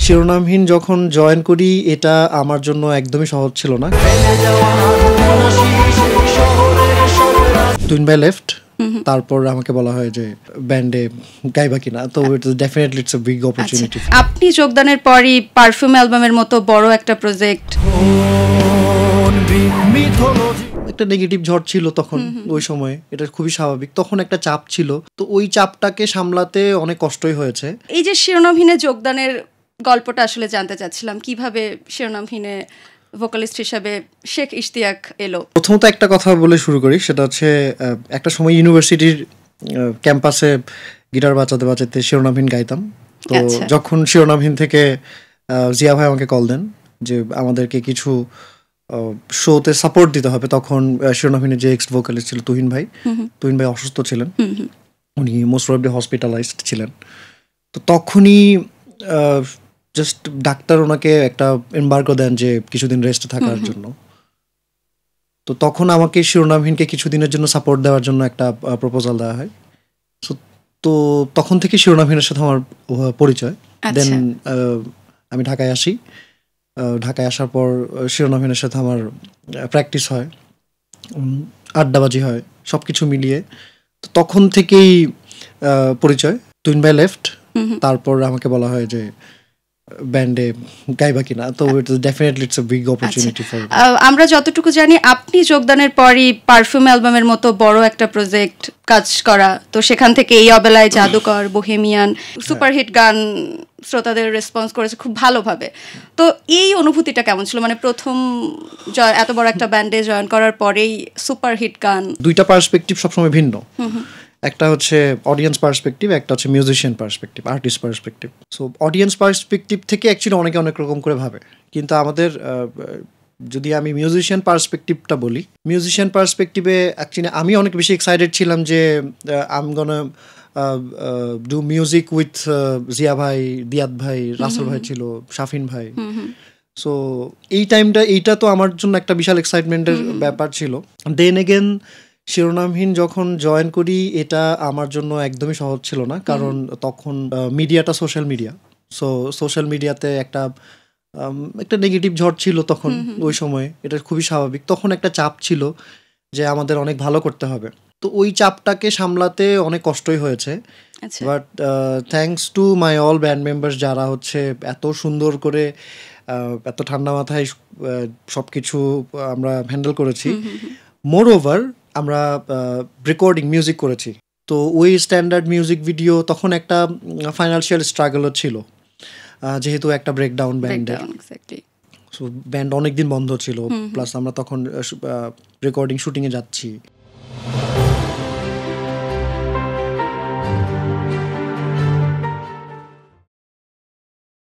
শিরোনামহীন যখন জয়েন করি এটা আমার জন্য একদমই সহজ ছিল না। তুইন ভাই লেফট, তারপর আমাকে বলা হয় যে ব্যান্ডে গাইবা কিনা, তো definitely it's a big opportunity. আপনি যোগদানের পরই পারফিউম অ্যালবামের মতো বড় একটা প্রজেক্ট, একটা নেগেটিভ ঝড় ছিল তখন ওই সময়, এটা খুবই স্বাভাবিক। তখন একটা চাপ ছিল, তো ওই চাপটাকে সামলাতে অনেক কষ্টই হয়েছে। এই যে শিরোনামহীনে যোগদানের গল্পটা আসলে জানতে চাচ্ছিলাম, কিভাবে শিরোনামহীনে ভোকালিস্ট হিসাবে শেখ ইশতিয়াক এলো। প্রথমত একটা কথা বলে শুরু করি, সেটা হচ্ছে একটা সময় ইউনিভার্সিটির ক্যাম্পাসে গিটার বাজাতে বাজাতে শিরোনামহীন গাইতাম। তো যখন শিরোনামহীন থেকে জিয়া ভাই আমাকে কল দেন যে আমাদেরকে কিছু শোতে সাপোর্ট দিতে হবে, তখন শিরোনামহীনের যে এক্স ভোকালিস্ট ছিল তুহিন ভাই অসুস্থ ছিলেন, উনি মোস্ট প্রবাবলি হসপিটালাইজড ছিলেন। তো তখনই জাস্ট ডাক্তার ওনাকে একটা এম্বার্গো দেন যে কিছুদিন রেস্ট থাকার জন্য। তো তখন আমাকে শিরোনামহীনকে কিছুদিনের জন্য সাপোর্ট দেওয়ার জন্য একটা প্রপোজাল দেওয়া হয়। তো তখন থেকে শিরোনামহীনের সাথে আমার পরিচয়। দেন আমি ঢাকায় আসি। ঢাকায় আসার পর শিরোনামহীনের সাথে আমার প্র্যাকটিস হয়, আড্ডাবাজি হয়, সব কিছু মিলিয়ে তো তখন থেকেই পরিচয়। তুইন ভাই লেফট, তারপর আমাকে বলা হয় যে ব্যান্ডে গাইবা কিনা, তো definitely it's a big opportunity for. আমরা যতটুকু জানি আপনি যোগদানের পরই পারফিউম অ্যালবামের মতো বড় একটা প্রজেক্ট কাজ করা, তো সেখান থেকে এই অবেলায় জাদুকর, বোহেমিয়ান সুপারহিট গান শ্রোতাদের রেসপন্স করেছে খুব ভালোভাবে। তো এই অনুভূতিটা কেমন ছিল, মানে প্রথম এত বড় একটা ব্যান্ডে জয়েন করার পরেই সুপারহিট গান? দুইটা পার্সপেক্টিভ সবসময় ভিন্ন। একটা হচ্ছে অডিয়েন্স পার্সপেক্টিভ, একটা হচ্ছে musician perspective, artist perspective. So audience perspective থেকে অ্যাকচুয়ালি অনেকে অনেক রকম করে ভাবে, কিন্তু আমাদের যদি আমি মিউজিশিয়ান পার্সপেক্টিভটা বলি, মিউজিশিয়ান পার্সপেক্টিভে অ্যাকচুয়ালি আমি অনেক বেশি এক্সাইটেড ছিলাম যে I am gonna do music with Zia ভাই, দিয়াত ভাই, রাসেল ভাই ছিল, শাফিন ভাই। সো এই টাইমটা, এইটা তো আমার জন্য একটা বিশাল এক্সাইটমেন্টের ব্যাপার ছিল। দেন এগেন শিরোনামহীন যখন জয়েন করি এটা আমার জন্য একদমই সহজ ছিল না, কারণ তখন মিডিয়াটা সোশ্যাল মিডিয়া। সো সোশ্যাল মিডিয়াতে একটা নেগেটিভ ঝড় ছিল তখন ওই সময়, এটা খুবই স্বাভাবিক। তখন একটা চাপ ছিল যে আমাদের অনেক ভালো করতে হবে, তো ওই চাপটাকে সামলাতে অনেক কষ্টই হয়েছে। But thanks to my all band members, যারা হচ্ছে এত সুন্দর করে এত ঠান্ডা মাথায় সব কিছু আমরা হ্যান্ডেল করেছি। মোর ওভার আমরা রেকর্ডিং মিউজিক করেছি, তো ওই স্ট্যান্ডার্ড মিউজিক ভিডিও তখন একটা ফাইন্যান্সিয়াল স্ট্রাগলও ছিল, যেহেতু একটা ব্রেকডাউন ব্যান্ডে। সো ব্যান্ড অনেকদিন বন্ধ ছিল, প্লাস আমরা তখন রেকর্ডিং শুটিংয়ে যাচ্ছি।